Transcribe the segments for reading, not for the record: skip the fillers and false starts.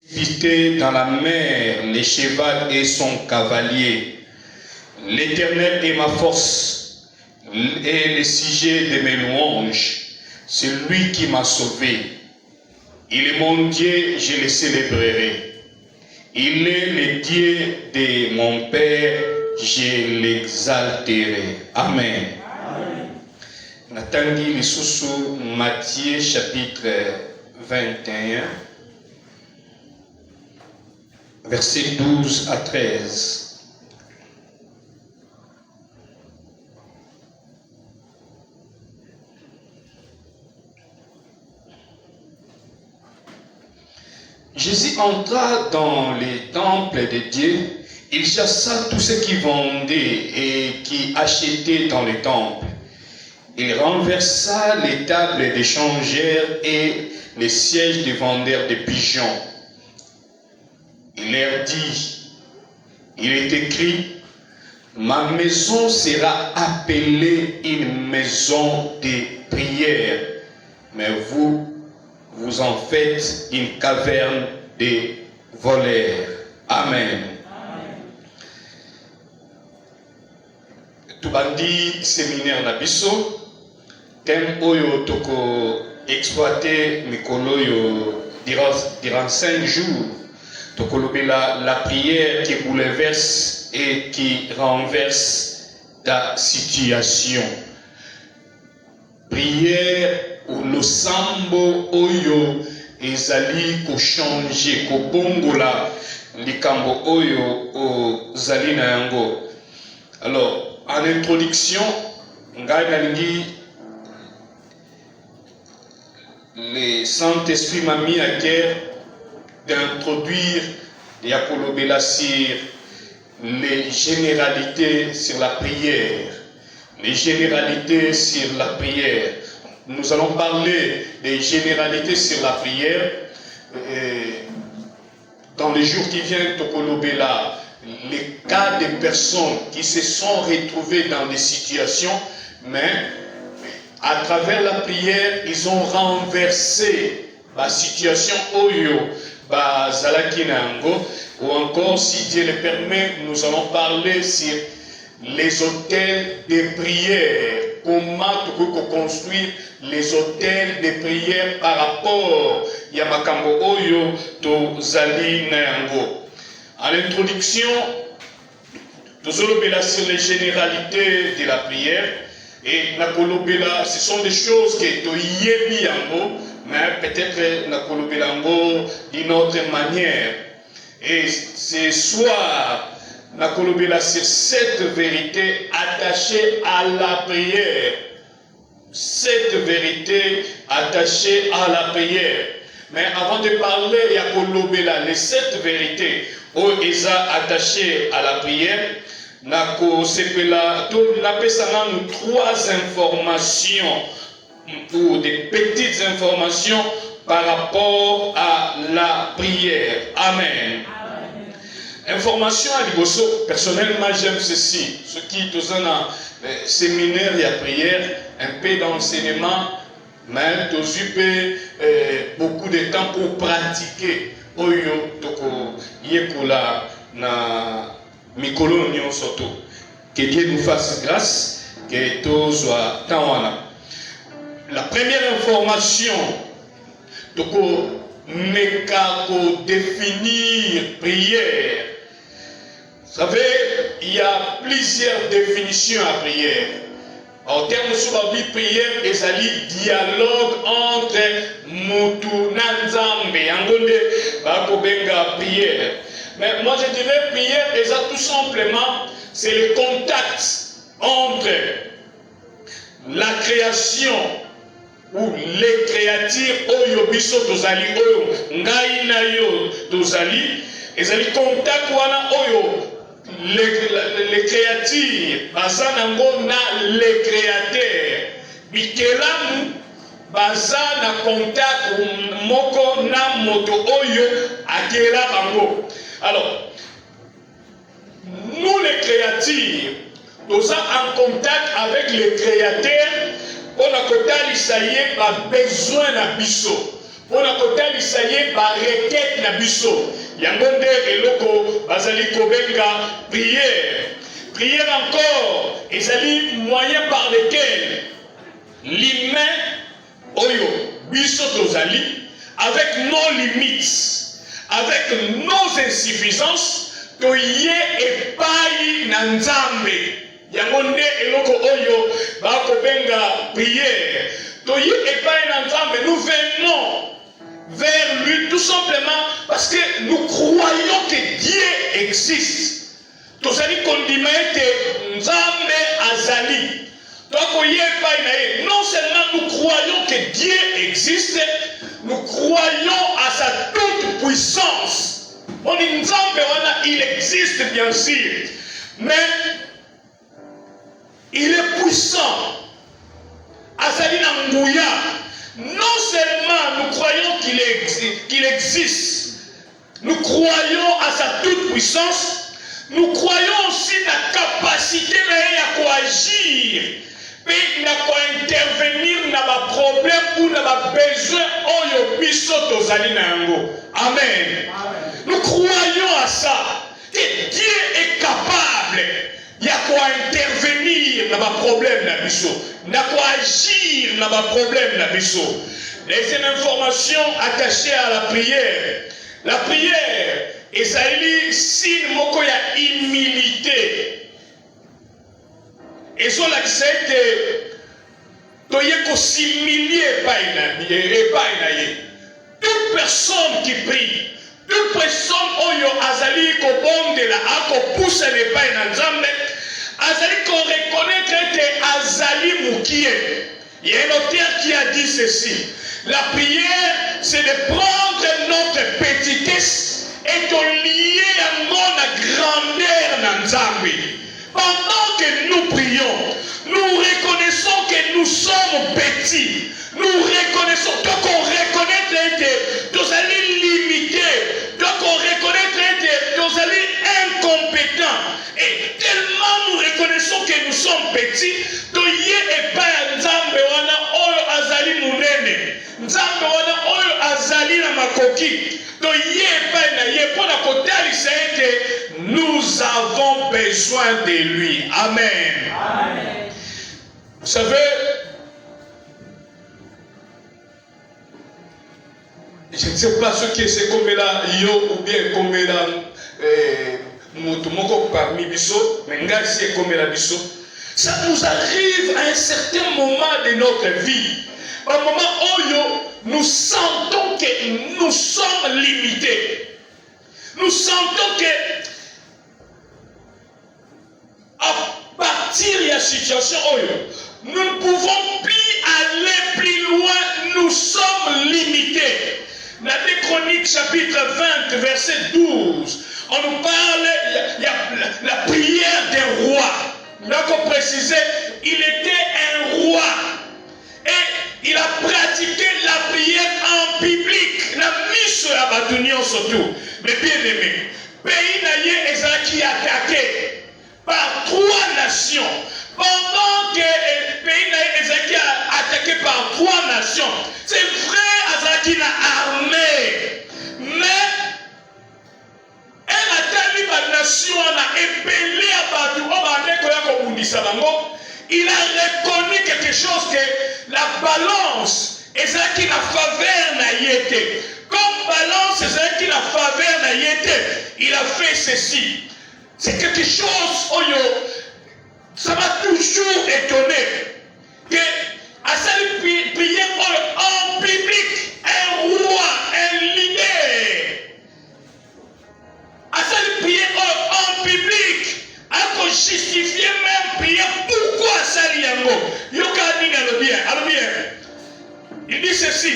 précipité dans la mer les cheval et son cavalier. L'Éternel est ma force et le sujet de mes louanges. C'est lui qui m'a sauvé. Il est mon Dieu, je le célébrerai. Il est le Dieu de mon Père, je l'exalterai. Amen. Natangi lisusu Matthieu chapitre 21, versets 12 à 13. Jésus entra dans les temples de Dieu, il chassa tous ceux qui vendaient et qui achetaient dans les temples. Il renversa les tables des changeurs et les sièges des vendeurs de pigeons. Il leur dit, il est écrit, ma maison sera appelée une maison de prière, mais vous en faites une caverne de voleurs. Amen. Tubandi séminaire na biso, thème oyo toko exploiter mikolo yo durant 5 jours. Toko la prière qui bouleverse et qui renverse ta situation. Prière ou le sambo oyo ezali ko changer ko bongola likambo oyo o zali na yango. Alors en introduction ngai nalingi le Saint-Esprit m'a mis à cœur d'introduire ya kolobela sur les généralités sur la prière. Les généralités sur la prière. Nous allons parler des généralités sur la prière. Dans les jours qui viennent, Tokolobela, les cas de personnes qui se sont retrouvées dans des situations, mais à travers la prière, ils ont renversé la situation Oyo, Zalaki Nango, ou encore, si Dieu le permet, nous allons parler sur les hôtels de prière. Comment tu peux construire les hôtels de prière par rapport à Yamakambo Oyo to Zali Nango. À l'introduction, nous allons sur les généralités de la prière. Et Nakolobela, ce sont des choses que tu y yango, mais peut-être Nakolobela d'une autre manière. Et ce soir, Nakolobela sur cette vérité attachée à la prière. Cette vérité attachée à la prière. Mais avant de parler, Yakolobela, les 7 vérités où ils sont attachés à la prière, Nako sepela, tout nous 3 informations ou des petites informations par rapport à la prière. Amen. Information à Liboso, personnellement j'aime ceci. Ce qui est dans un séminaire et la prière, un peu d'enseignement, mais tu peux beaucoup de temps pour pratiquer. Oyo toko yekola na mikolo nyon soto. Que Dieu nous fasse grâce, que tout soit tawana. La première information, toko nekako définir prière. Vous savez, il y a plusieurs définitions à prière. En termes de prière, il y a un dialogue entre Moutou Nanzambe, Yangonde, Bakobenga, prière. Mais moi je dirais prière, et ça tout simplement, c'est le contact entre la création ou les créatures, Oyo Biso Tozali, Oyo Ngaina Yo Tozali, et ça le contact wana Oyo. Les créatures, bazanango na les créateurs, bikelamu bazana contact moko na moto oyo akela bango. Alors, nous les créatures, nous sommes en contact avec les créateurs, on a kotali ça y est, pas besoin na biso. pour la côté ça y est par requête na biso yangonde eloko bazali kobenga prière. Prière encore ezali moyen par lequel l'humain oyo biso tozali avec nos limites, avec nos insuffisances, toye epai na nzambe. Yangonde eloko oyo bakobenga prière. Toye epai na nzambe, nous venons vers lui tout simplement parce que nous croyons que Dieu existe. Tozali kondima ete nzambe azali. Non seulement nous croyons que Dieu existe, nous croyons à sa toute puissance. On dit nzambe wana, il existe bien sûr, mais il est puissant. Azali na nguya. Non seulement nous croyons qu'il existe, nous croyons à sa toute puissance, nous croyons aussi la capacité de agir, mais intervenir dans ma problème ou dans ma besoin oyo biso tozali na yango. Amen. Nous croyons à ça, que Dieu est capable intervenir dans ma problème na biso, agir dans ma problème na biso. Les informations attachées à la prière. La prière est signe moko ya humilité. Et sur la que toye ko s'humilier toute personne qui prie, toute personne oyo azali ko bondela ako pousse le pai na nzambe, azali ko reconnaître que azali mukie. Il y a un auteur qui a dit ceci: la prière, c'est de prendre notre petitesse et de lier à la grandeur dans Nzambe. Pendant que nous prions, nous reconnaissons que nous sommes petits. Nous reconnaissons, donc on reconnaît que nous allons limiter, donc on reconnaît que nous allons incompétents. Et tellement nous reconnaissons que nous sommes petits, nous y pas Nzambe wana oyo azali munene, Nzambe wana oyo azali na makoki, nous y pas na ye pour la côté que nous avons besoin de lui. Amen. Amen. Vous savez, je ne sais pas ce que c'est comme là, yo ou bien comme là, Motomoko parmi biso, mais c'est comme la biso. Ça nous arrive à un certain moment de notre vie. Au moment où nous sentons que nous sommes limités. Nous sentons que à partir de la situation où nous ne pouvons plus aller plus loin, nous sommes limités. Dans les Chroniques chapitre 20 verset 12, on nous parle, il y a la prière des rois. Donc précisé, il était un roi et il a pratiqué la prière en public. La mise à Batunion surtout. Mais bien aimé, pays naïe Ezaki attaqué par 3 nations. Pendant que le pays naïe Ezaki a attaqué par 3 nations, c'est vrai Azaki n'a armé, mais il a reconnu quelque chose que la balance est ça qui n'a faveur n'a été. Comme balance est ça qui n'a faveur n'a été, il a fait ceci. C'est quelque chose, ça m'a toujours étonné. Que à cette prière en public, un roi, un leader, à cette prière en public, à justifier même prière, pourquoi ça yango? Alors bien, il dit ceci: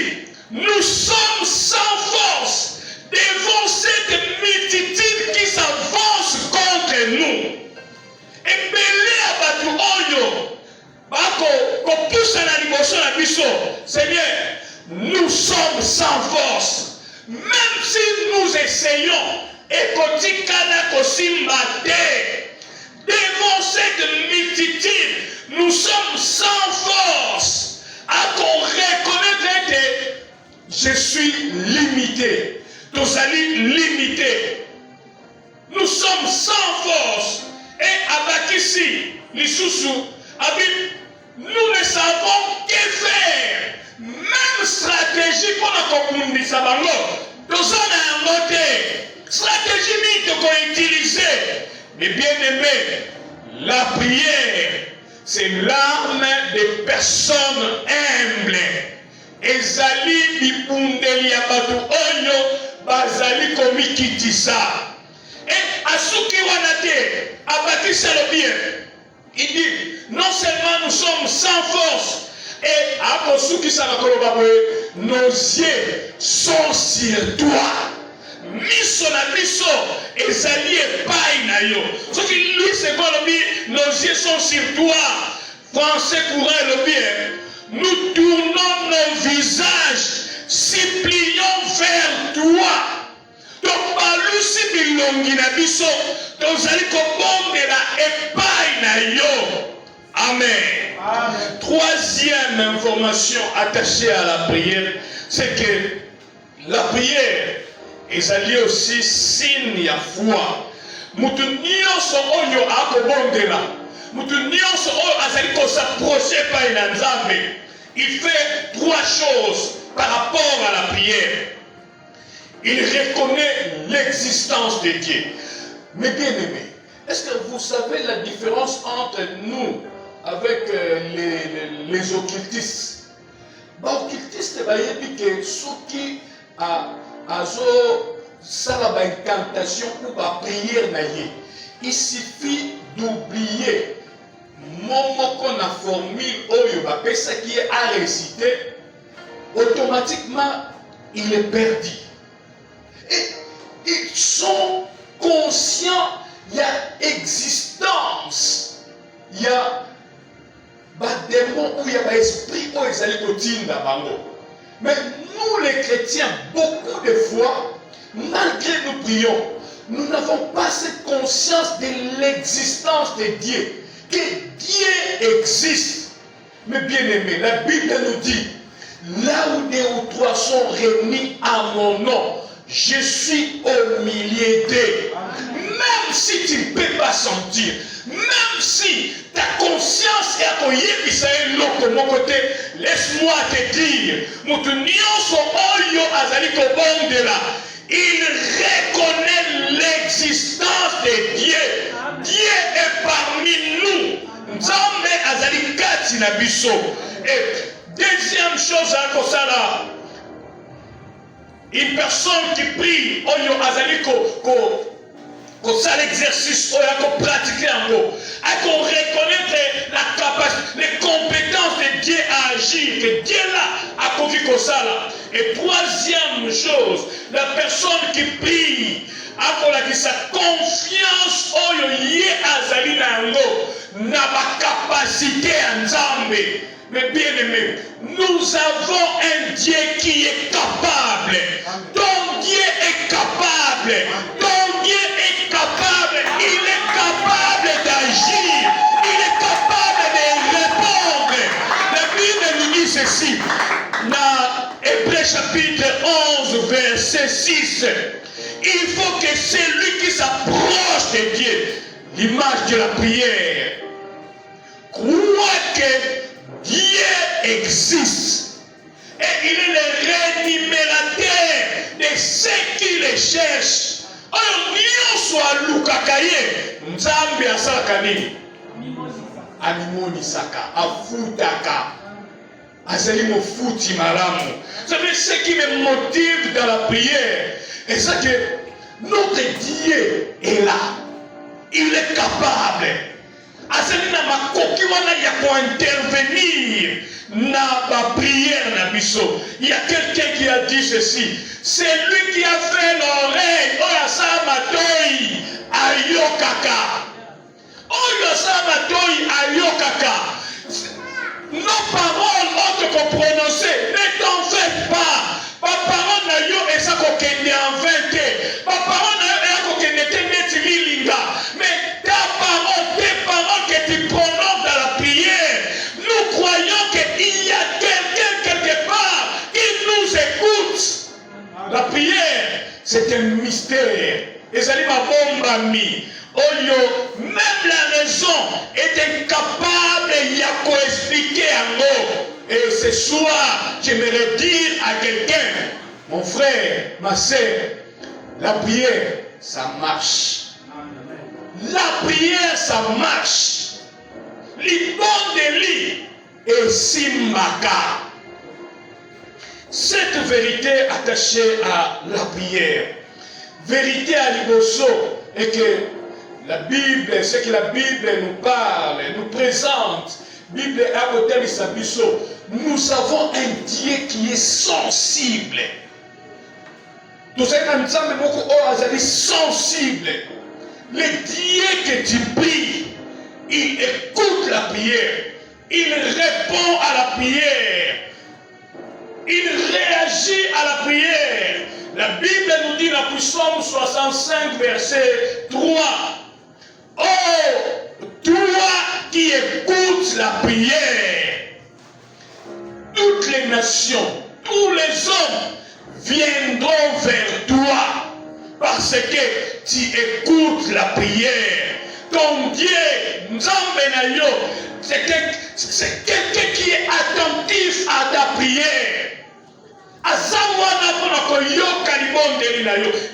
nous sommes sans force devant cette multitude qui s'avance contre nous. Et belé à batu oyo, bako pousse à la limotion à biso. Seigneur, nous sommes sans force. Même si nous essayons, et kotikana kosimbate, devant cette multitude, nous sommes sans force. À qu'on reconnaître que je suis limité. Nous allons limité. Nous sommes sans force. Et avec ici, les sous-sous, nous ne savons que faire. Même stratégie pour la communauté, nous avons un côté. Stratégie qu'on peut utiliser. Mais bien aimé, la prière, c'est l'arme des personnes humbles. Ezali bipundeli ya batu onyo bazali komikitisa. Et asuki wanate abakisa le bien. Il dit non seulement nous sommes sans force et akosuki sakakolobabwe nos yeux sont sur toi. Miso na miso ezali epai na yo. Ce qui lui c'est quoi le bien? Nos yeux sont sur toi. Français courant le bien. Nous tournons nos visages, supplions vers toi. Donc, balusi bilongi na biso, tozali kobondela epai na yo. Amen. Amen. Troisième information attachée à la prière, c'est que la prière ezali aussi signe ya foi. Mutu nyonso oyo akobondela, mutu nyonso oyo azali kosaproche epai na Nzambe. Il fait trois choses par rapport à la prière. Il reconnaît l'existence de Dieu. Mais bien aimé, est-ce que vous savez la différence entre nous avec les occultistes? Occultistes, il y a ceux qui ont une incantation ou une prière. Il suffit d'oublier mon a formule oyo bapesa qui est à réciter, automatiquement il est perdu. Et ils sont conscients, il y a existence, il y a des démons ou il y a des esprits où ils allaient continuer d'abord. Mais nous les chrétiens, beaucoup de fois, malgré nous prions, nous n'avons pas cette conscience de l'existence de Dieu. Que Dieu existe. Mais bien aimé, la Bible nous dit, là où 2 ou 3 sont réunis à mon nom, je suis au milieu d'eux. Même si tu ne peux pas sentir, même si ta conscience est à de mon côté, laisse-moi te dire, il reconnaît l'existence de Dieu. Dieu est parmi nous. Nzambe azali kati na biso. Et deuxième chose à kosala, une personne qui prie, oyo azali ko l'exercice, oyo ko pratiquer en gros, à qu'on reconnaître la capacité, les compétences de Dieu à agir, que Dieu là a confié comme ça là. Et troisième chose, la personne qui prie, a sa confiance oyo yé azali nango na ba capacité en Nzambe. Mais bien aimé, nous avons un Dieu qui est capable. Ton Dieu est capable. Ton Dieu est capable. Il est capable d'agir. Il est capable de répondre. La Bible nous dit ceci. Dans Hébreux chapitre 11, verset 6. Il faut que celui qui s'approche de Dieu, l'image de la prière, croit que Dieu existe. Et il est le rémunérateur de ceux qui le cherchent. Alors, nous soit Lukakaye, Nzambe asalaka nini? Animonisaka, afutaka. Azali mofuti malamu. Vous savez ce qui me motive dans la prière, et c'est que notre Dieu est là. Il est capable. Azali na makoki wana ya ko intervenir na ba prière na biso. Il y a quelqu'un qui a dit ceci. C'est lui qui a fait l'oreille. Oya samatoi ayokaka. Oya samatoi ayokaka. Nos paroles autres qu'on prononçait, ne t'en fais pas. Ma parole n'a yo et ça qu'on kende en 20. Ma parole n'a yo et qu'on kende te lilinga. Mais ta parole, tes paroles que tu prononces dans la prière, nous croyons qu'il y a quelqu'un quelque part qui nous écoute prière. Ezali mabombami. Oyo, même la raison est incapable de expliquer en mots. Et ce soir, j'aimerais dire à quelqu'un, mon frère, ma sœur, la prière, ça marche. La prière, ça marche. L'ibon de lit et simaka. Cette vérité attachée à la prière, vérité à l'iboso, et que la Bible, ce que la Bible nous parle, nous présente, Bible à côté de Sabiso, nous avons un Dieu qui est sensible. Nous avons un Dieu sensible. Le Dieu que tu pries, il écoute la prière, il répond à la prière, il réagit à la prière. La Bible nous dit dans Psaume 65, verset 3. Oh, toi qui écoutes la prière, toutes les nations, tous les hommes viendront vers toi parce que tu écoutes la prière. Ton Dieu, Nzambe, c'est quelqu'un qui est attentif à ta prière.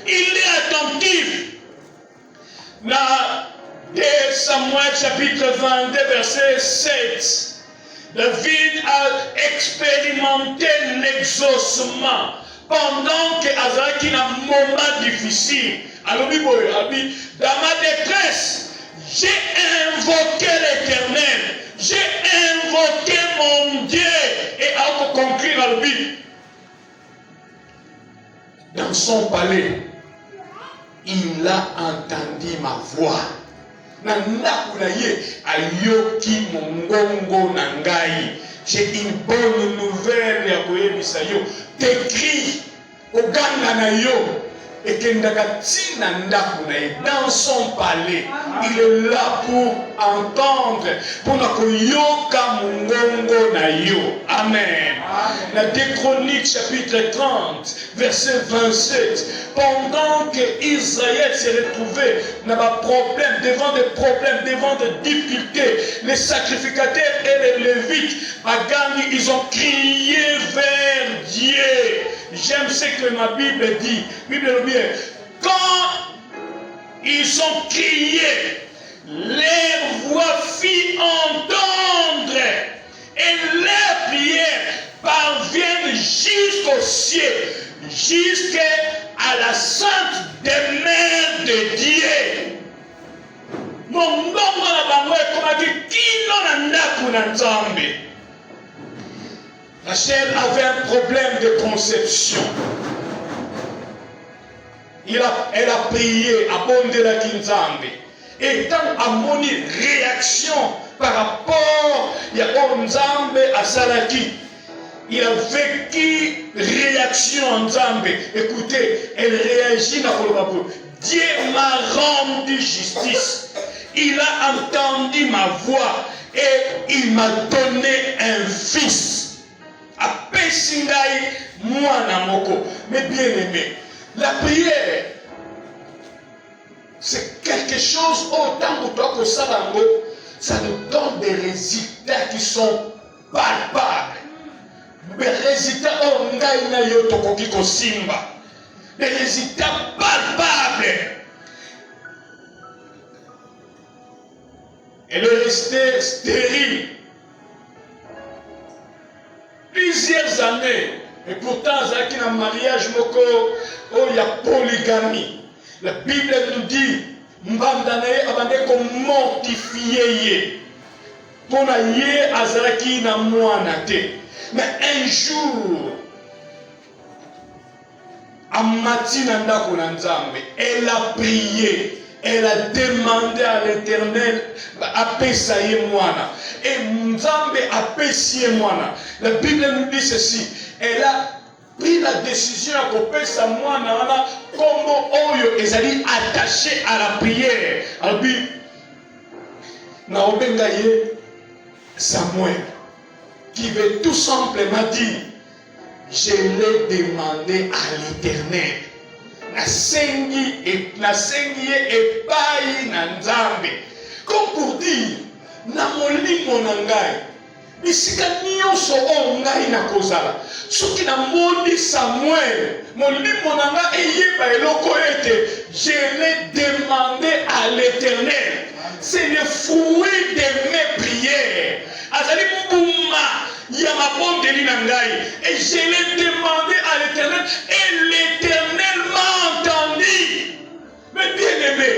Il est attentif. Dans 2 Samuel chapitre 22 verset 7, David a expérimenté l'exaucement pendant que Azaki a un moment difficile. Alors, dans ma détresse, j'ai invoqué l'Éternel, j'ai invoqué mon Dieu, et à conclure à lui. Dans son palais, il a entendu ma voix. J'ai une bonne nouvelle à vous. T'écris au Gandanayo et que dans son palais, il est là pour entendre, pour Amen. La 2 Chroniques chapitre 30, verset 27. Pendant que Israël s'est retrouvé dans un problème, devant des problèmes, devant des difficultés, les sacrificateurs et les Lévites, ils ont crié vers Dieu. J'aime ce que ma Bible dit. Bible dit, quand ils ont crié, leur voix fit entendre et leurs prières parviennent jusqu'au ciel, jusqu'à la sainte demeure de Dieu. Mon nom la bango comme dit qui n'en a n'a Nzambe. Rachel avait un problème de conception. Elle a prié, abondé la Kinzambe. Et tant à mon réaction par rapport à Nzambe à Salaki, il a vécu réaction en Nzambe. Écoutez, elle réagit dans le Dieu m'a rendu justice. Il a entendu ma voix et il m'a donné un fils. Après Singaï, moi Namoko. Mais bien aimé, la prière, c'est quelque chose autant que toi que ça nous donne des résultats qui sont palpables. Des résultats, des résultats palpables. Elle est restée stérile plusieurs années. Et pourtant, il y a un mariage, il y a polygamie. La Bible nous dit, mbandane abande ko mortifié pour na yé azaki na mwana te. Mais un jour, amati na ndako na Nzambe, elle a prié, elle a demandé à l'Éternel apesa ye mwana. Et Nzambe apesi ye mwana. La Bible nous dit ceci, elle a pris la décision à couper sa mwana comme oyo ezali attaché à la prière. Albi na obengaye Samuel qui veut tout simplement dire je l'ai demandé à l'Éternel. nasengi epai na Nzambe. Comme pour dire, na molimo na ngai, bisika nyonso oyo ngai nakozala. Soki namoni Samuel, molimo na ngai eyeba eloko ete, je l'ai demandé à l'Éternel. C'est le fruit de mes prières. Azali mbuma ya mabondeli na ngai. Et je l'ai demandé à l'Éternel, et l'Éternel m'a entendu. Mais bien aimé,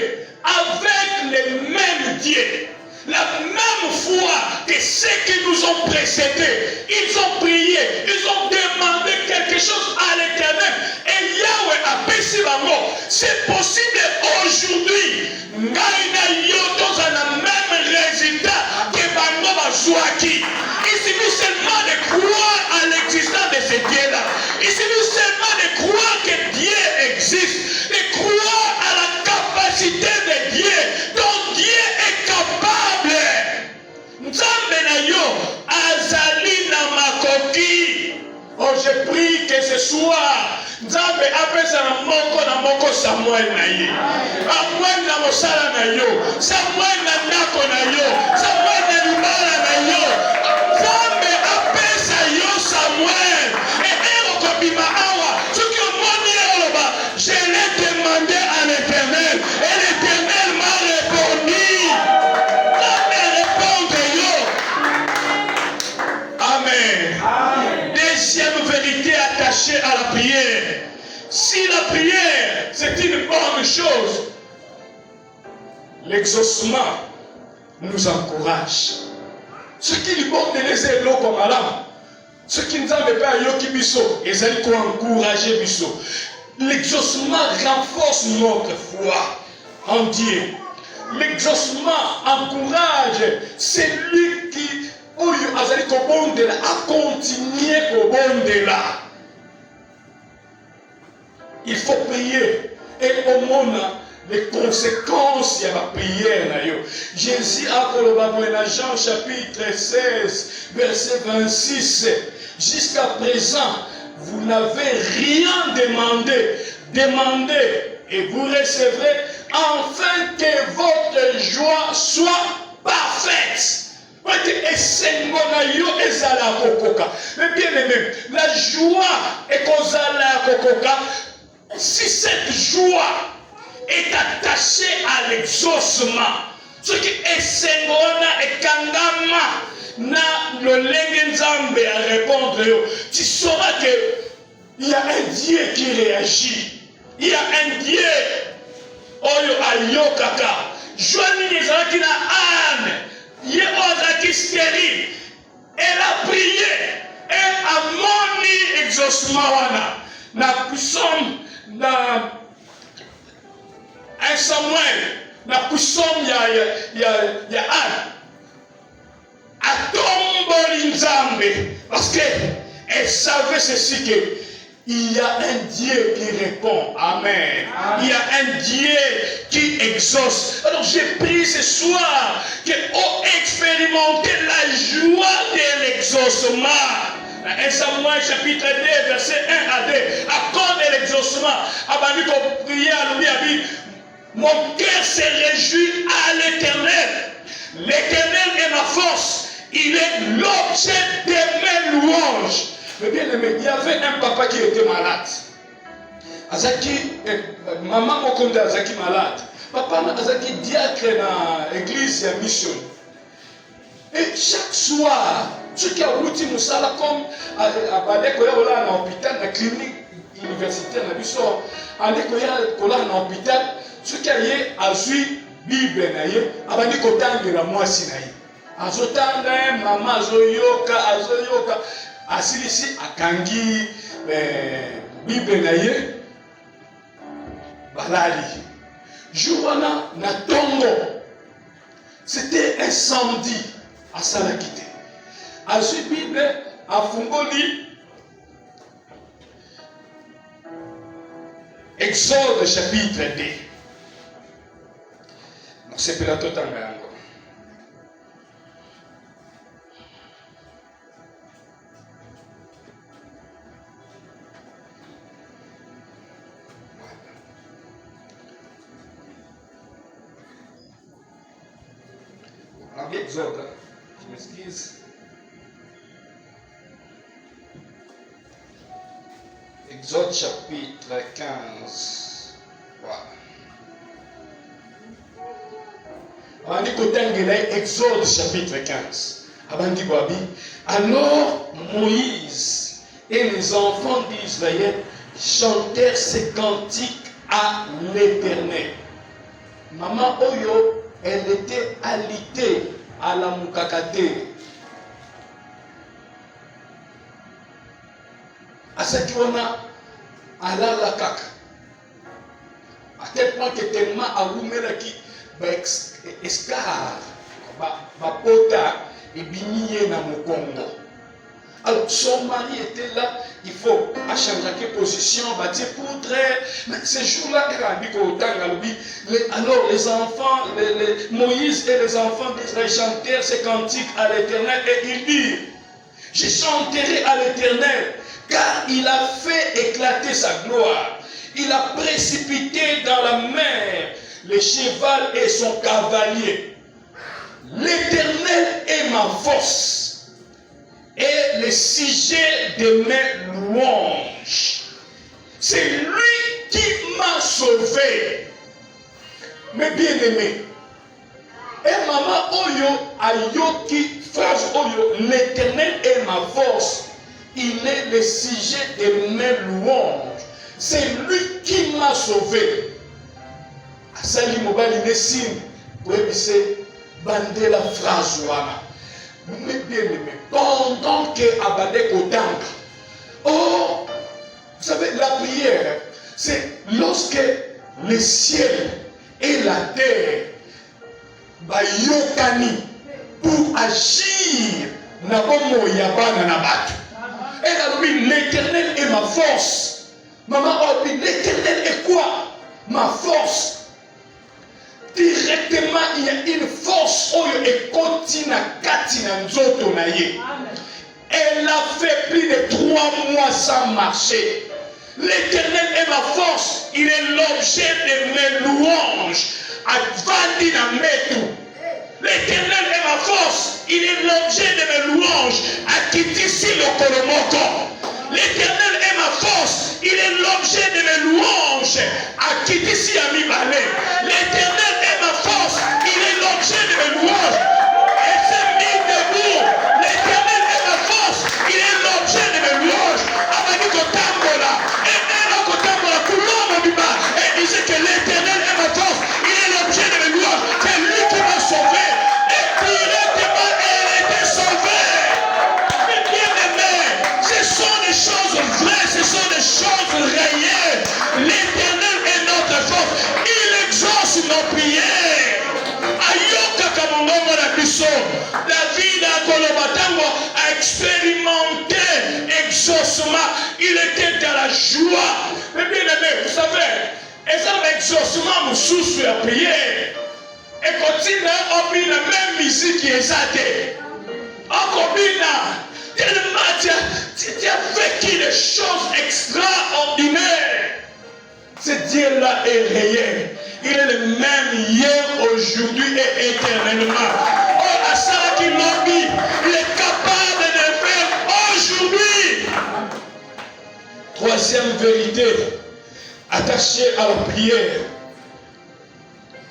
avec les mêmes dieux, la même foi que ceux qui nous ont précédés, ils ont prié, ils ont demandé quelque chose à l'Éternel. Et Yahweh a baissé la mort. C'est possible aujourd'hui. Ngaïna yoto a le même résultat que Bango Bazouaki. Il suffit seulement de croire à l'existence de ces dieux-là. Il suffit seulement de croire que Dieu existe, de croire à la capacité de Dieu, dont Dieu est capable. Nzambe na yo azali na makoki. Oh, je prie que ce soir Nzambe apesa na moko Samuel na ye. Samuel na mosala na yo, Samuel na ndako na yo, Samuel na libala na yo. Nzambe apesa yo Samuel. Et okobima awa, soki omoni oloba, je l'ai demandé à l'Éternel et l'Éternel m'a répondu. Amen. Deuxième vérité attachée à la prière. Si la prière, c'est une bonne chose, l'exaucement nous encourage. Ce qui lui porte les élots comme madame, ce qui nous a fait à Yoki Bisso, et ça nous encourager Bisso. L'exaucement renforce notre foi en Dieu. L'exaucement encourage celui qui a continué à il faut prier et au monde les conséquences de la prière. Jésus a dit dans Jean chapitre 16 verset 26, jusqu'à présent vous n'avez rien demandé, demandez et vous recevrez afin que votre joie soit parfaite. Mais bien aimé, la joie est kozala kokoka. Si cette joie est attachée à l'exaucement, ce qui est sengona et kangama na le Nzambe à répondre, tu sauras que il y a un Dieu qui réagit. Il y a un Dieu oyo ayokaka. Joani ezalaki na âne. Ye ozaki stérile. Elle a prié. Et a moni exaucement wana. Na puissance na un Samuel. Na puissance ya âne. Atomboli Nzambe. Parce que elle savait ceci que il y a un Dieu qui répond. Amen. Amen. Il y a un Dieu qui exauce. Alors j'ai prié ce soir qu'on expérimente la joie de l'exaucement. 1 Samuel chapitre 2 verset 1 à 2. À cause de l'exaucement, Abani qu'on priait à lui, mon cœur se réjouit à l'Éternel. L'Éternel est ma force. Il est l'objet de mes louanges. Mais bien aimé, il y avait un papa qui était malade. Azaki, maman Mokonde Azaki malade. Papa Azaki diacre dans l'église et mission. Et chaque soir, ce qui a outi Moussala comme à Badekoya dans l'hôpital, dans la clinique universitaire, dans l'hôpital, dans l'hôpital, ce qui a eu à suivre Bible, Abani Kotang de la Moissinaï. Azotanga, maman Azoyoka. Asilisi akangi Bible na ye balali. Jourana na tongo. C'était incendie à Salakité. À ce Bible à Fungoli Exode chapitre 2. C'est Pilato Tangango. Exode, je m'excuse. Exode chapitre 15. Voilà. Abandi kotangela Exode chapitre 15. Abandi Boabi. Alors Moïse et les enfants d'Israël chantèrent ces cantiques à l'Éternel. Maman Oyo, elle était alitée à la Mukakate. À cette fois-là, à la kaka. À tel point que tellement à Wumelaki, escar, pota et binié dans mon Congo. Alors son mari était là, il faut changer de position, bâtir poutre. Mais ces jours-là, alors les enfants, Moïse et les enfants d'Israël chantèrent ces cantiques à l'Éternel et ils dirent, je chanterai à l'Éternel, car il a fait éclater sa gloire. Il a précipité dans la mer le cheval et son cavalier. L'Éternel est ma force et le sujet de mes louanges. C'est lui qui m'a sauvé. Mes bien-aimés, et maman Oyo ayoki phrase Oyo, l'Éternel est ma force. Il est le sujet de mes louanges. C'est lui qui m'a sauvé. Asali mobali nesim, webise bande la phrase wana. Mais bien aimé, pendant que Abadé Kotanga, oh, vous savez, la prière, c'est lorsque le ciel et la terre bayokani pour agir na bomo yabana na batu. Et là, oui, l'Éternel est ma force. Maman, oh, l'Éternel est quoi? Ma force. Directement, il y a une force et continue à nzoto na ye. Elle a fait plus de 3 mois sans marcher. L'Éternel est ma force. Il est l'objet de mes louanges. Advandi na metu. L'Éternel est ma force. Il est l'objet de mes louanges. Akitisi le kolomoko. L'Éternel est ma force. Il est l'objet de mes louanges. Akitisi amibale. L'Éternel est ma force. Il est l'objet de mes louanges. Et c'est mis debout. L'Éternel est ma force. Il est l'objet de mes louanges. Abadi kotambola. Et Nero kotambola. Koulomo biba. Et disait que l'Éternel est ma force. Il est l'objet de mes louanges. C'est lui qui m'a sauvé. Et directement, elle était sauvée. Mais bien aimé, ce sont des choses vraies. Ce sont des choses réelles. L'Éternel est notre force. Il exauce nos prières. Ayoka kamongongo na biso. David a Kolobatango a expérimenté exaucement. Il était dans la joie. Mais bien aimé, vous savez, et ça l'exaucement nous soucie à prier. Et continue à oublier la même musique qui est zatée. Encore bien, tellement tu as vécu des choses extraordinaires. Ce Dieu-là est réel. Il est le même hier, aujourd'hui et éternellement. Oh, à ça qui l'a dit, il est capable de le faire aujourd'hui. Troisième vérité, attachée à la prière.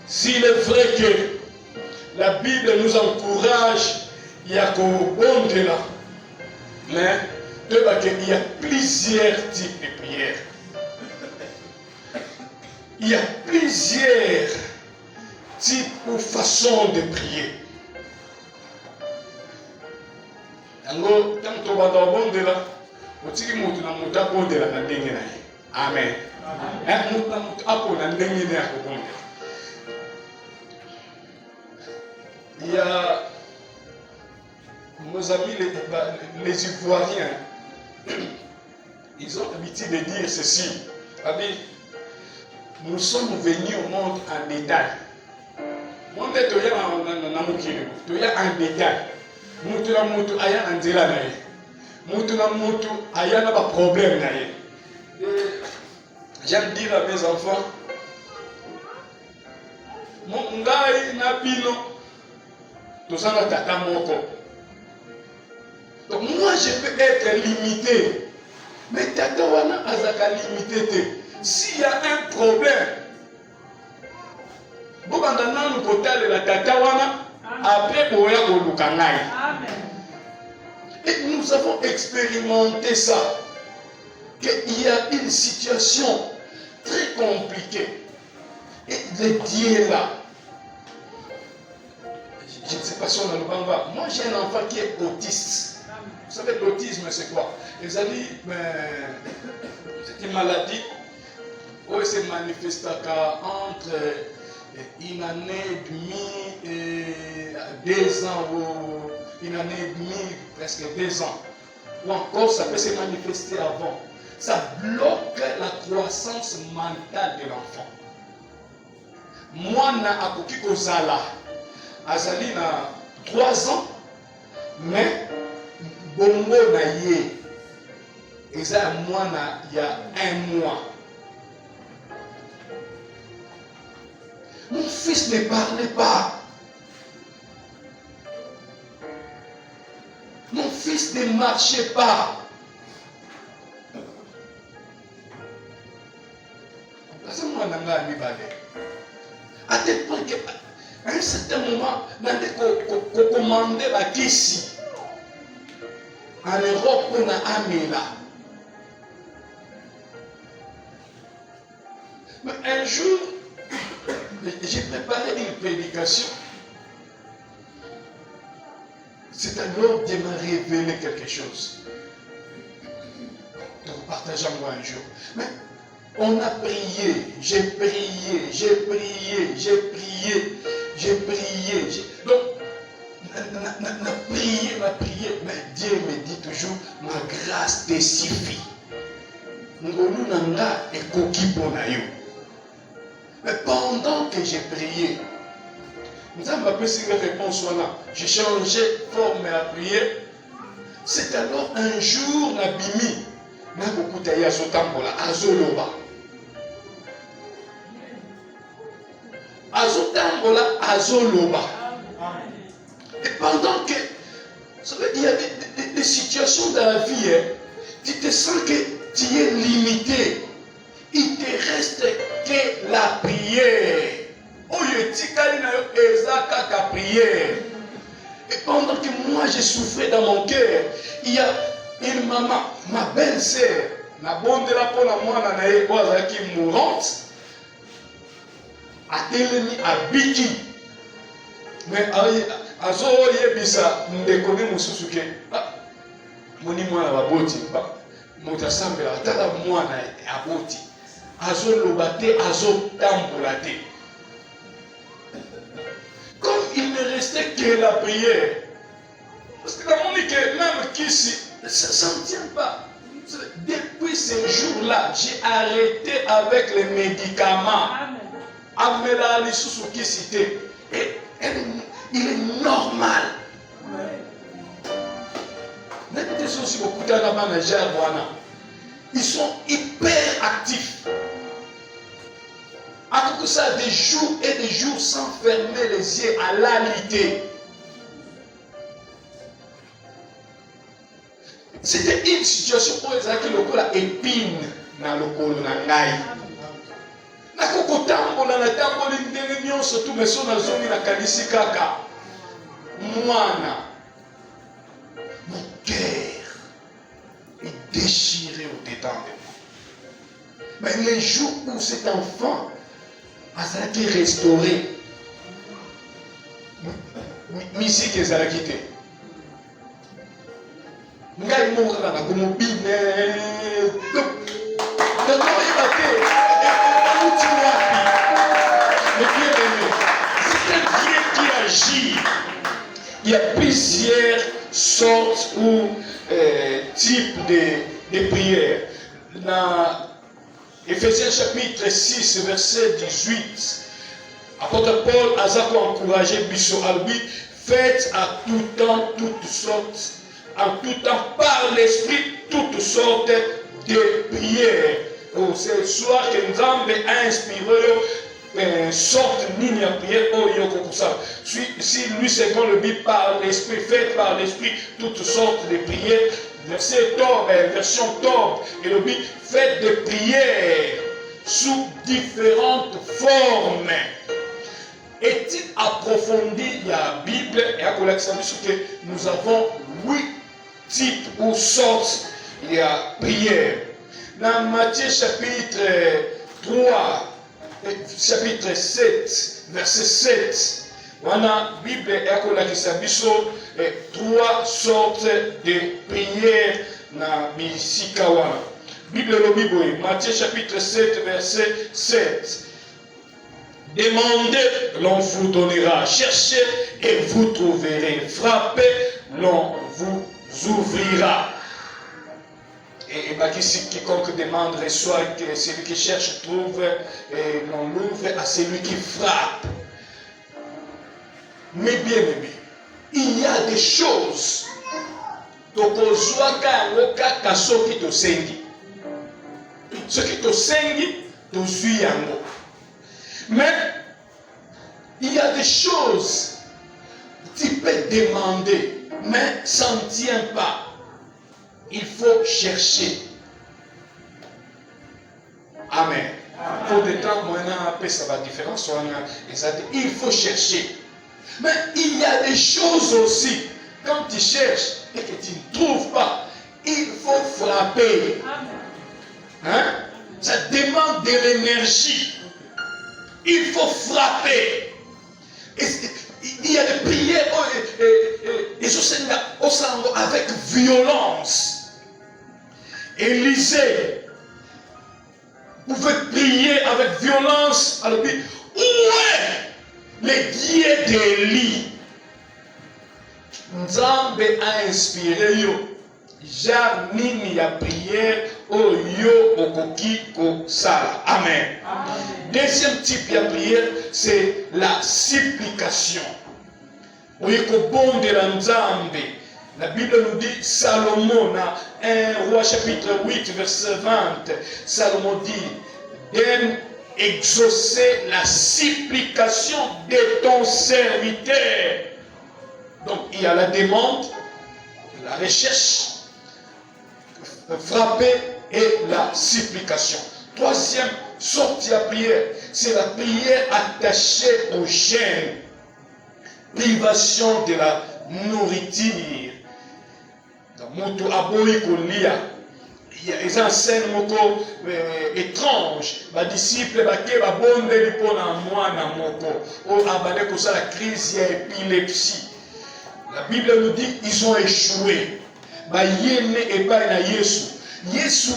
S'il est vrai que la Bible nous encourage, il y a qu'au bon de là, mais il y a plusieurs types de prières. Il y a plusieurs types ou façons de prier. Alors, quand tu vas dans le bon de là, tu vas dans le bon de là. Amen. Il y a nos amis les Ivoiriens, ils ont l'habitude de dire ceci. Nous sommes venus au monde en détail. Nous sommes en détail. Nous sommes en détail. Il y a un problème. J'aime dire à mes enfants, tozanga tata moko. Donc moi je peux être limité, mais tata wana azaka limité. S'il y a un problème, bokanda nanu kotalela tata wana, après boya koluka ngai. Et nous avons expérimenté ça, qu'il y a une situation très compliquée. Et le Dieu est là. Je ne sais pas si on a le banga. Moi j'ai un enfant qui est autiste. Vous savez, l'autisme c'est quoi? Les amis, c'est une maladie où il se manifeste entre une année et demie et 2 ans, ou une année et demie, presque 2 ans. Ou encore, ça peut se manifester avant. Ça bloque la croissance mentale de l'enfant. Moi, na akoki kozala, azali na 3 ans, mais bongo na ye, eza moi na il y a 1 mois. Mon fils ne parlait pas. Mon fils ne marchait pas. C'est moi qui ai balé. À tel point qu'à un certain moment, on a commandé la Kissi. En Europe, on a Amela. Mais un jour, j'ai préparé une prédication. C'est alors Dieu m'a révélé quelque chose. Donc, partageons-moi un jour. Mais on a prié, j'ai prié, j'ai prié, j'ai prié, j'ai prié. Donc, on a prié, mais Dieu me dit toujours, ma grâce te suffit. Ngolu nanga ekoki pona yo. Mais pendant que j'ai prié, nous avons appelé cette réponse là. J'ai changé forme à prier. C'est alors un jour, Nabimi, Nakokuta Yazotambola, Azoloba. Azotambola, Azoloba. Et pendant que, vous savez, il y a des situations dans la vie, hein, tu te sens que tu es limité. Il te reste que la prière. Et pendant que moi je souffrais dans mon cœur, il y a une maman, ma belle-sœur, na bonde la pona mwana na ye qui mourante, a telemi à Biki. Mais azo yebisa ndekone mususu ke moni mwana baboti moto sambela atala mwana aboti azo lobate azo tambola te. Comme il ne restait que la prière, parce que dans mon dit que même qu'ici ça ne tient pas. Depuis ce jour-là, j'ai arrêté avec les médicaments. Amela Lisusu qui cité. Et il est normal. Ils sont hyper actifs. Après ça, des jours et des jours sans fermer les yeux à l'alité. C'était une situation où ils avaient le épine dans le col de Nangaï. Nakokotambola na tambola ndenge nyonso tu meso na zongi na kanisi kaka. Mwana. Mon cœur est déchiré au-dedans de moi. Mais les jours où cet enfant a été restauré, musique ezalaki te. Ngai moko na komobine. Donc c'est un Dieu qui agit. Il y a plusieurs sortes ou types de prières. Dans Éphésiens chapitre 6, verset 18, apôtre Paul a encouragé Bissot Albi, faites à tout temps, toutes sortes, en tout temps par l'esprit, toutes sortes de prières. C'est soit que nous avons inspiré sorte nini ya prière oyo kokosala. Si lui second le but par l'esprit, fait par l'esprit toutes sortes de prières, version Torb, et le but fait des prières sous différentes formes. Est-il approfondi la Bible et à que nous avons 8 types ou sortes de prières. Dans Matthieu chapitre 3, chapitre 7, verset 7, on a Bible et à 3 sortes de prières na Bisikawana. Bible le Bible, Matthieu chapitre 7, verset 7. Demandez, l'on vous donnera. Cherchez et vous trouverez. Frappez, l'on vous ouvrira. Et quiconque demande reçoit, que celui qui cherche trouve, et l'on l'ouvre à celui qui frappe. Mais bien aimé, il y a des choses. Ce qui te sengi, te suit yango. Mais il y a des choses que tu peux demander, mais ça ne tient pas. Il faut chercher. Amen. Pour des temps, ça va différence. Il faut chercher. Mais il y a des choses aussi, quand tu cherches et que tu ne trouves pas, il faut frapper. Hein? Ça demande de l'énergie. Il faut frapper. Il y a des prières avec violence. Élisée pouvait prier avec violence. Alors, où est le Dieu d'Élie? Nzambe a inspiré yo. Genre nini ya prière oyo okoki kosala. Amen. Deuxième type de prière, c'est la supplication. Oyeko bon de la Nzambe. La Bible nous dit, Salomon, dans 1 Roi chapitre 8, verset 20, Salomon dit, exaucer la supplication de ton serviteur. Donc il y a la demande, la recherche, frapper et la supplication. Troisième sortie à prière, c'est la prière attachée au jeûne, privation de la nourriture. Donc, moto aboyi kolia. Il y a des scènes étranges. Les disciples babondeli pona mwana moko. O abale kosa la crise d'épilepsie. La Bible nous dit ils ont échoué. Yene et pas na Yesu. Yesu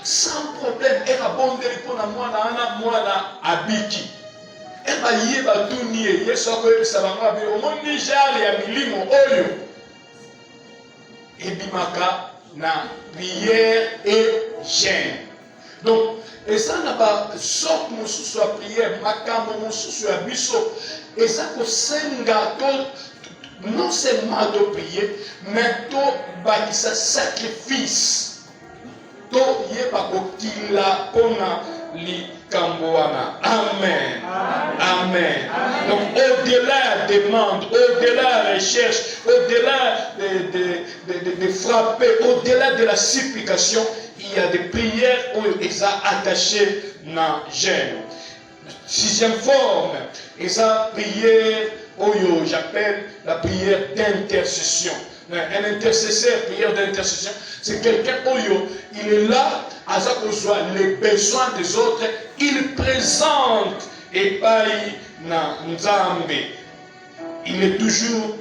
sans problème et abondeli pona mwana abiki. Et yeba tunie Yesu akoyebisa bango abi omoni jale ya milimo oyo. Ebimaka na prière et jeûne. Donc, et ça n'a pas sorte mon sous prière, makambo mon sous à biso. Et ça que senga non seulement de prier, mais to bakisa sacrifice. To yeba ko kila pona li kamboana. Amen. Amen. Donc au-delà des demandes, au-delà de la recherche, au-delà de frapper, au-delà de la supplication, il y a des prières où ils sont attachés dans le jeûne. Sixième forme, ils ont prière où j'appelle la prière d'intercession. Un intercesseur, prière d'intercession, c'est quelqu'un où il est là, à les besoins des autres, il présente et paye na Nzambe. Il est toujours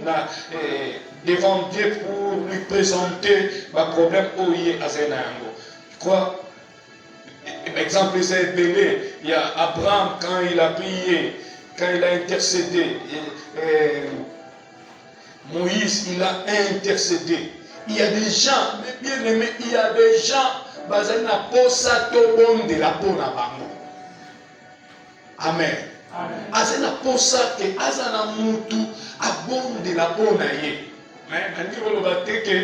devant Dieu pour lui présenter le problème où il est à Zenango. Je crois, exemple, c'est belé. Il y a Abraham quand il a prié, quand il a intercédé. Moïse, il a intercédé. Il y a des gens, mais bien aimés, il y a des gens, basés na posa to bon de la bonne bango. Amen. Azena posa ke azana mutu abonde la bona ye. Mais quand on va dire que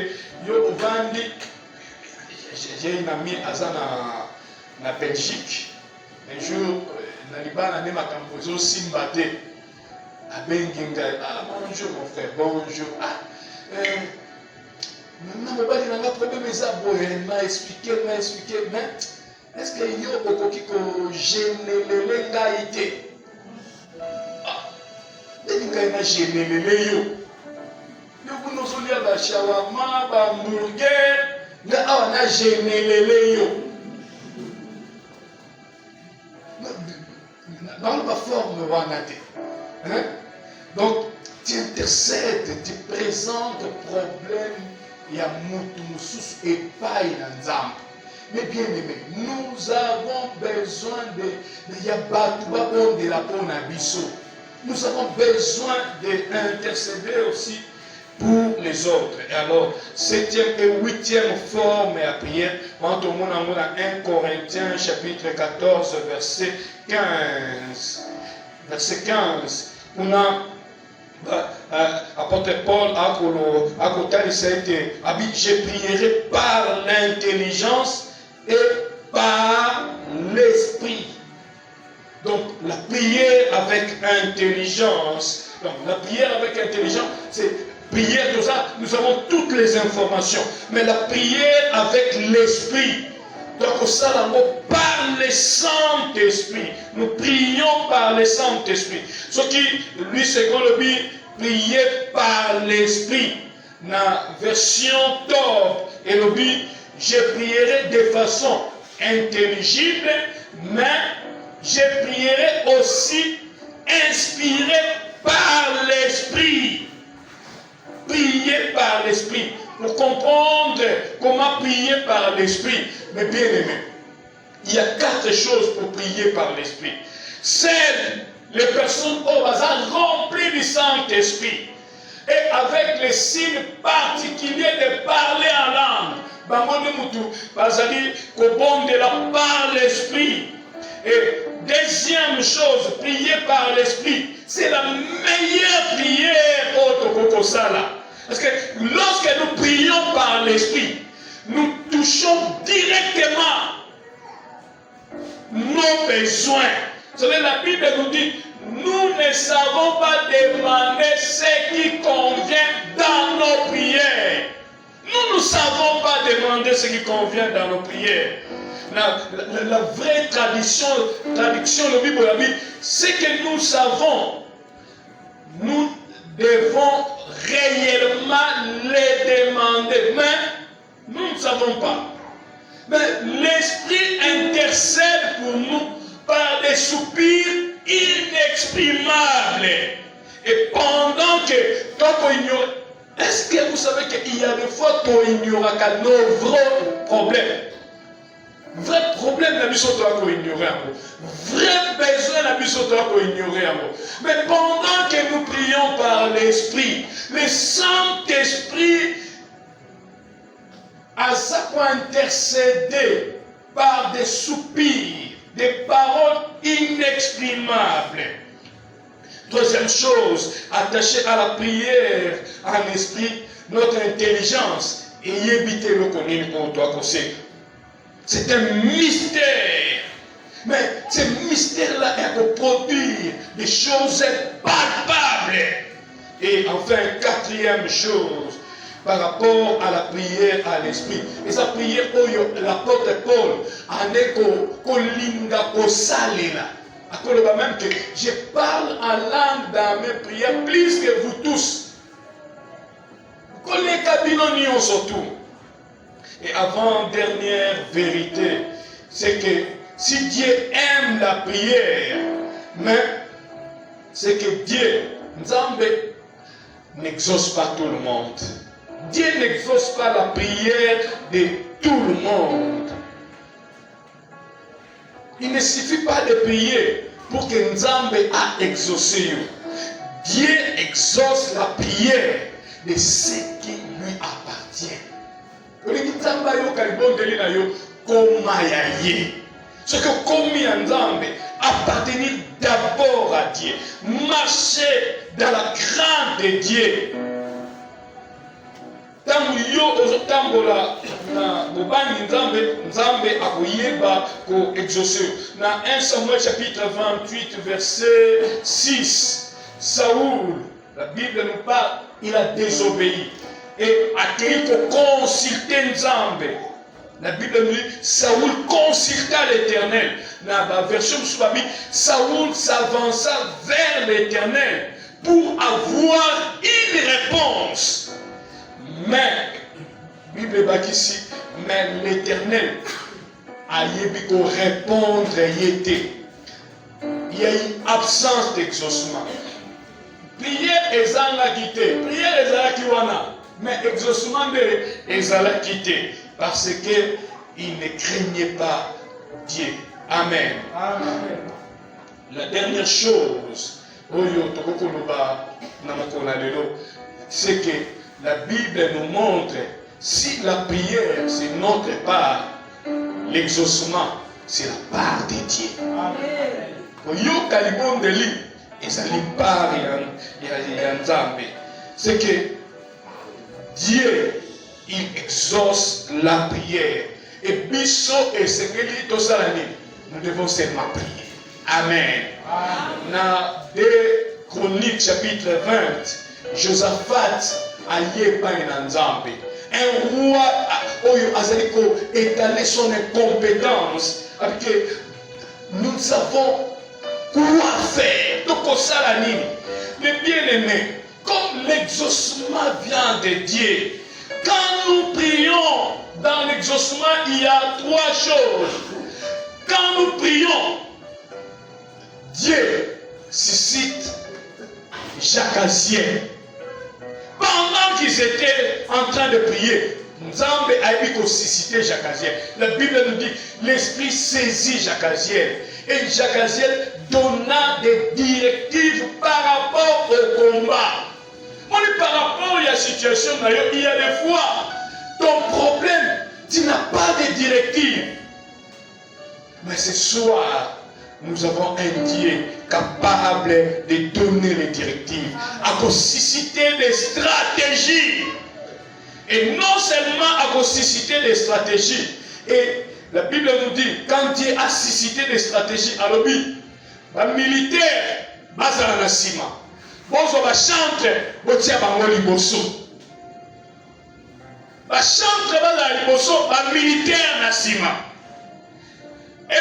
yo vandi, j'ai une amie azana na Belgique. Un jour Nalibana ne makambozo simbate. Abenginga, bonjour mon frère, bonjour. Maintenant, mobali n'a pas problème, mais ça, il m'a expliqué, mais est-ce que yo okoki ko génélélé ngaïté? Ngai na génélélé yo. Yo kuno solia ba shawarma, ba hamburger, nga awa na génélélé yo. Dans la forme wanate. Donc, tu intercèdes, tu présentes problème, il y a Moutoussous et paille dans Zam. Mais bien aimé, nous avons besoin de Yabatouba de la Ponabiso. Nous avons besoin d'intercéder aussi pour les autres. Et alors, 7e et 8e forme à prière, quand on a 1 Corinthiens chapitre 14, verset 15. Verset 15. On a apôtre Paul à côté de cette je prierai par l'intelligence et par l'esprit. Donc la prière avec intelligence. Donc la prière avec intelligence, c'est prière, tout ça, nous avons toutes les informations. Mais la prière avec l'esprit. Donc ça, par le Saint-Esprit. Nous prions par le Saint-Esprit. Ce qui, lui, c'est qu'on le dit, prier par l'Esprit. Dans la version top, et le dit, je prierai de façon intelligible, mais je prierai aussi inspiré par l'Esprit. Prier par l'Esprit. Pour comprendre comment prier par l'Esprit. Mais bien aimé, il y a 4 choses pour prier par l'Esprit. Celles, les personnes au hasard remplies du Saint-Esprit et avec les signes particuliers de parler en langue. Bangonde Moutou, Bazali, Kobon de la par l'Esprit. Et deuxième chose, prier par l'Esprit, c'est la meilleure prière au Tokokosala. Parce que lorsque nous prions par l'Esprit, nous touchons directement nos besoins. Vous savez, la Bible nous dit, nous ne savons pas demander ce qui convient dans nos prières. Nous ne savons pas demander ce qui convient dans nos prières. La vraie traduction de Bible, c'est que nous savons, nous devons réellement les demander, mais nous ne savons pas. Mais l'Esprit intercède pour nous par des soupirs inexprimables. Et pendant que, quand on ignore, est-ce que vous savez qu'il y a des fois qu'on ignore nos vrais problèmes? Vrai problème, la mission doit qu'on ignore un mot. Vrai besoin, la mission doit qu'on ignore un mot. Mais pendant que nous prions par l'Esprit, le Saint-Esprit a ça pour intercéder par des soupirs, des paroles inexprimables. Troisième chose, attachée à la prière en esprit, notre intelligence et éviter le connaître pour toi qu'on sait. C'est un mystère. Mais ce mystère-là est pour produire des choses palpables. Et enfin, quatrième chose, par rapport à la prière à l'esprit. Et sa prière, l'apôtre Paul, en est kolinga kosalela. À même que je parle en langue dans mes prières plus que vous tous. Surtout. Et avant-dernière vérité, c'est que si Dieu aime la prière, mais c'est que Dieu, Nzambe, n'exauce pas tout le monde. Dieu n'exauce pas la prière de tout le monde. Il ne suffit pas de prier pour que Nzambe a exaucé. Dieu exauce la prière de ce qui lui appartient. Ce que commis en Nzambe, appartenir d'abord à Dieu, marcher dans la crainte de Dieu. tangu yo ozotambola na bobangi nzambe akoyeba ko exaucer. Na 1 Samuel chapitre 28 verset 6, Saoul, la Bible nous parle, il a désobéi et a quitté pour consulter Nzambe. La Bible nous dit, Saoul consulta l'Éternel. Dans la version de la Bible, Saoul s'avança vers l'Éternel pour avoir une réponse. Mais, Bible est ici, mais l'Éternel a eu répondre. Il y a une absence d'exaucement. Prière ezala quitté, prière ezala kiwana, mais exaucement de ezala quitté parce que il ne craignait pas Dieu. Amen. Amen. La dernière chose, c'est que la Bible nous montre si la prière c'est notre part, l'exaucement c'est la part de Dieu. Amen. C'est que Dieu il exauce la prière et biso et sengeli tosalani nous devons seulement prier. Amen. Na 2 Chroniques chapitre 20, Josaphat aye pa na Nzambe. Un roi oyo azaliko étaler son incompétence parce que nous savons quoi faire. Les bien-aimés, comme l'exaucement vient de Dieu, quand nous prions dans l'exaucement, il y a trois choses. Quand nous prions, Dieu suscite Jacasien. Pendant qu'ils étaient en train de prier, Nzambe a suscité Jacasien. La Bible nous dit l'esprit saisit Jacasien. Et Jacasien donna des directives par rapport au combat. Par rapport à la situation, il y a des fois, ton problème, tu n'as pas de directives. Mais ce soir, nous avons un Dieu capable de donner les directives, à susciter des stratégies. Et non seulement à susciter des stratégies. Et la Bible nous dit, quand Dieu a suscité des stratégies à l'objet, les militaires, bazala na sima. Bozo ba chantre, botia bango liboso. Ba chantre bazala liboso, ba militaire na sima. Et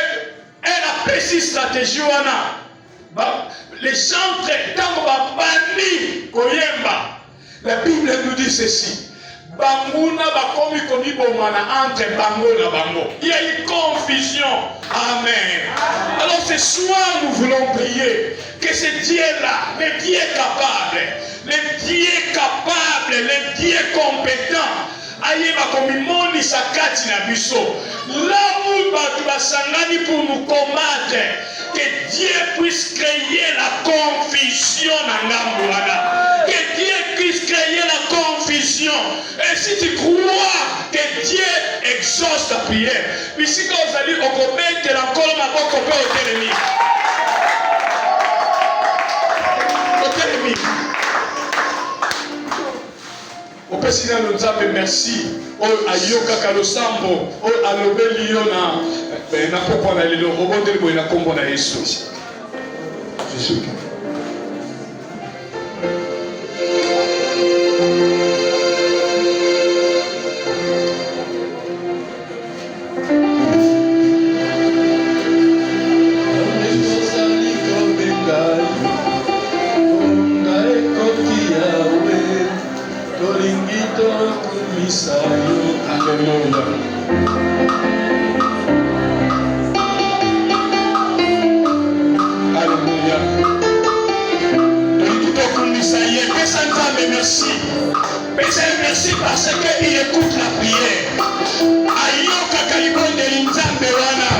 la petite stratégie wana, les chantres, tango ba bandi koyemba. La Bible nous dit ceci. Banguna bakomi komi bomana entre bango na bango. Il y a une confusion. Amen. Alors ce soir nous voulons prier que ce Dieu-là, le Dieu capable, le Dieu capable, le Dieu compétent, aïe bakomi moni sakati na biso. Là où batu basangani pour nous combattre, que Dieu puisse créer la confusion na ngambo wana. Que Dieu puisse créer la confusion. Et si tu crois que Dieu exauce ta prière, puis si quand vous allez au commettre encore ma boque au télémi. Au télémi. Au président nous avons merci. Oh ayoka kalosambo, oh alobeli yona, na poko na lelo robondeli boy na kombo na Yesu. Jésus. Merci parce qu'il écoute la prière. Ayoka kalibonde linzambe wana.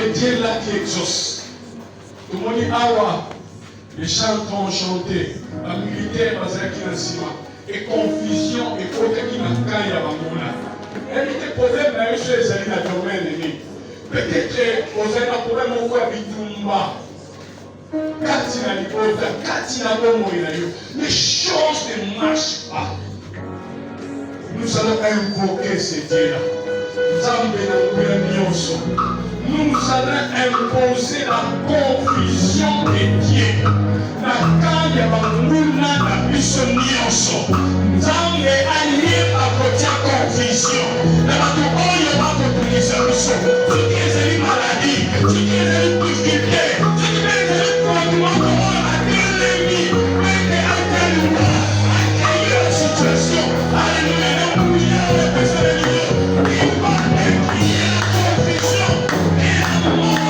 le Dieu là qui exauce. Tout le monde dit Awa, les chanteurs ont chanté, la militaire qui est en et confusion et côté qui n'a qu'à y avoir. Et le problème, c'est que c'est un domaine. Peut-être que vous avez un problème au Bitumba. Les choses ne marchent pas. Nous allons invoquer ces dieux-là. Nous allons imposer la confusion des dieux. La caille banguna na biso nyonso. Nzambe alié à côté confusion. Na bato oyo bakotungisa biso. Soki ezali maladie, soki ezali difficulté, soki ezali problème oyo atelemi, mete atelema, accueille la situation. Alléluia, na mouya na pesale liyo. Imba ekiye la confusion et la mort.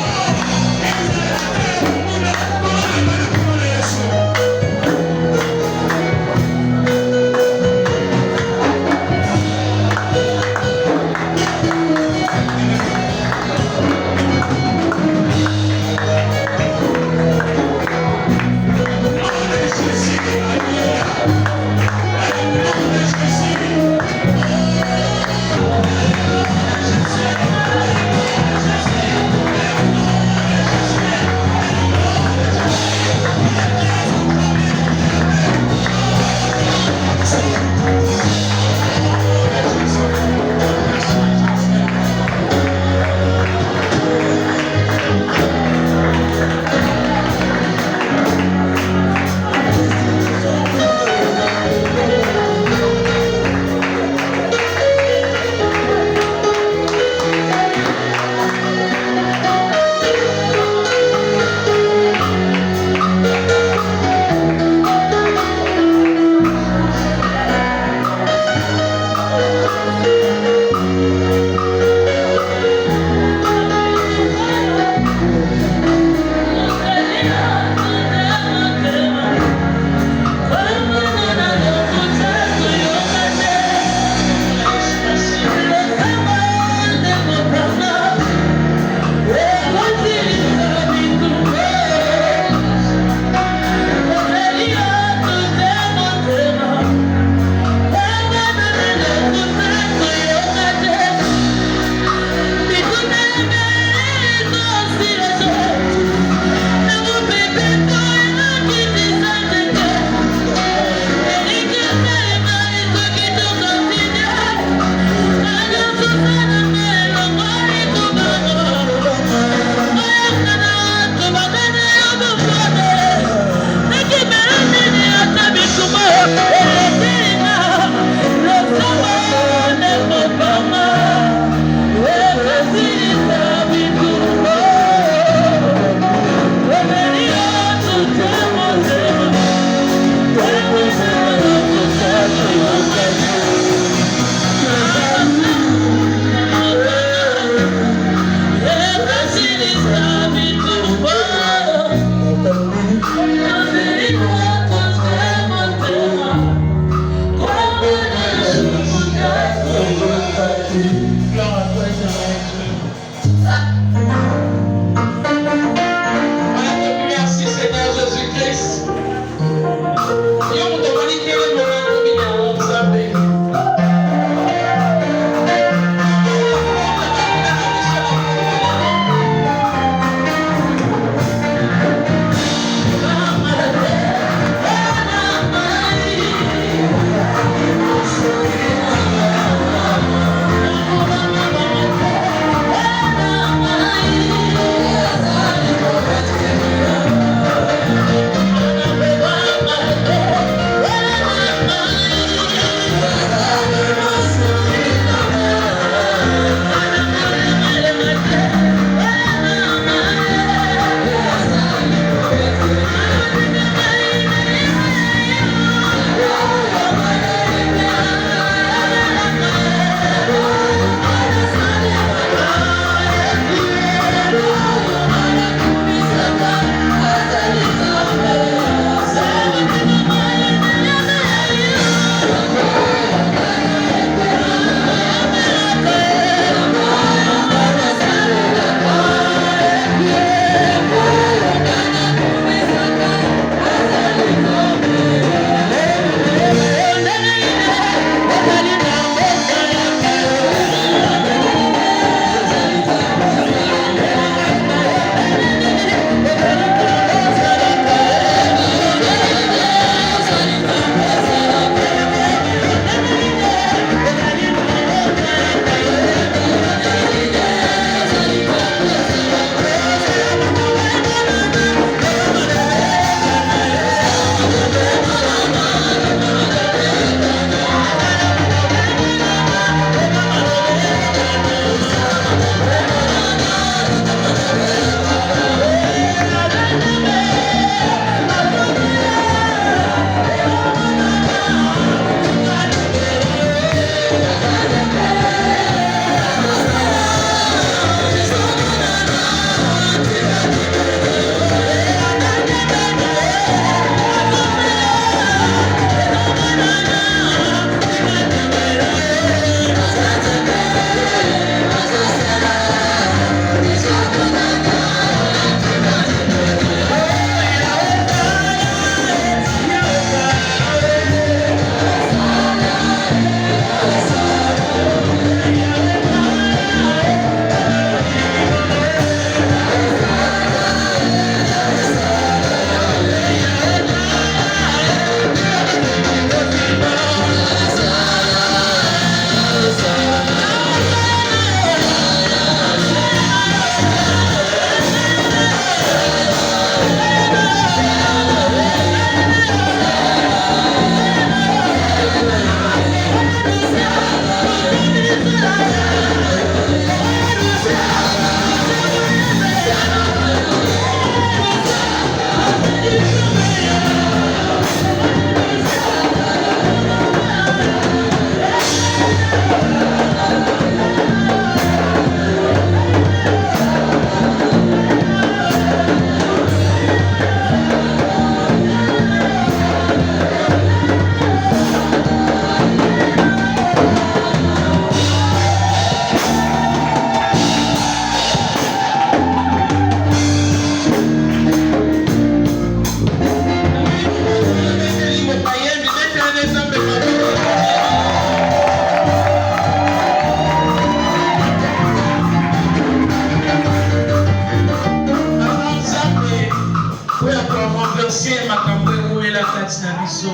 kati na biso.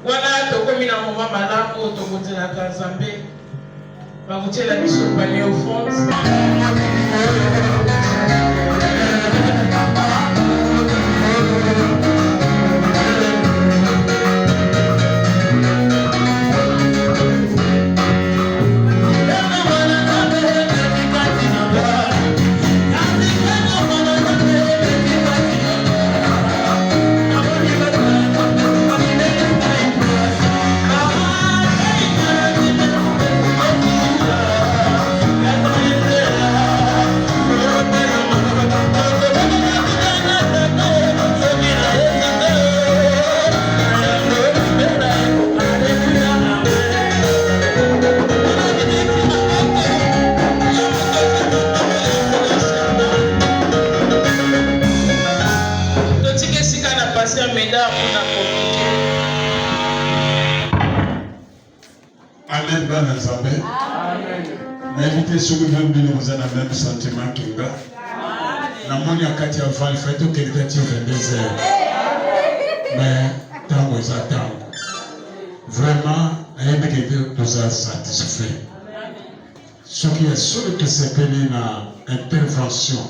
Wana tokomi na moma malamu tokotelaka Nzambe. Bakotela biso panier offrande. Amen, bana Nzambe. Nainvite ceux qui veulent venir vous avez le même sentiment que moi. Na moni akati avant il faut que quelqu'un tire 22 heures. Mais tango ça tango. Vraiment, ayez que vous êtes satisfait. Ce qui est sûr que c'est une intervention.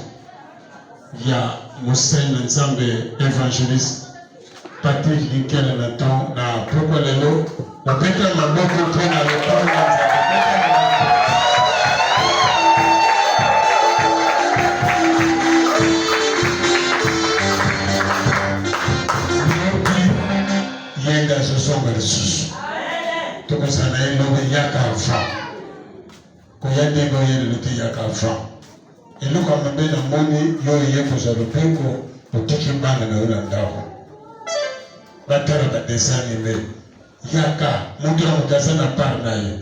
Il y a Monseigneur Nzambe évangéliste Patrick Linkel maintenant na pourquoi les lots on peut que ma beaucoup prendre le temps yenga ce sont les sous tout ça na ilo yaka fa ko yande go yele le yaka fa et nous comme ben na moni yo yeko za lupeko otiki banga na ula ndao batara ba dessin animé yaka mundira mutazana par naye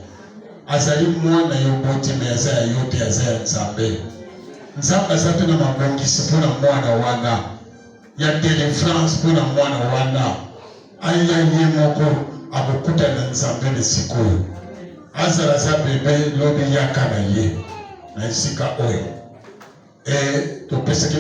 azali mwana yo boti meza yote azaya Nzambe Nzambe azatu na mabongisi mpona mwana wana ya délivrance mpona mwana wana aya ye moko akokuta na Nzambe lesikoyo azala za bebe lobi yaka na ye na esika oyo topesaki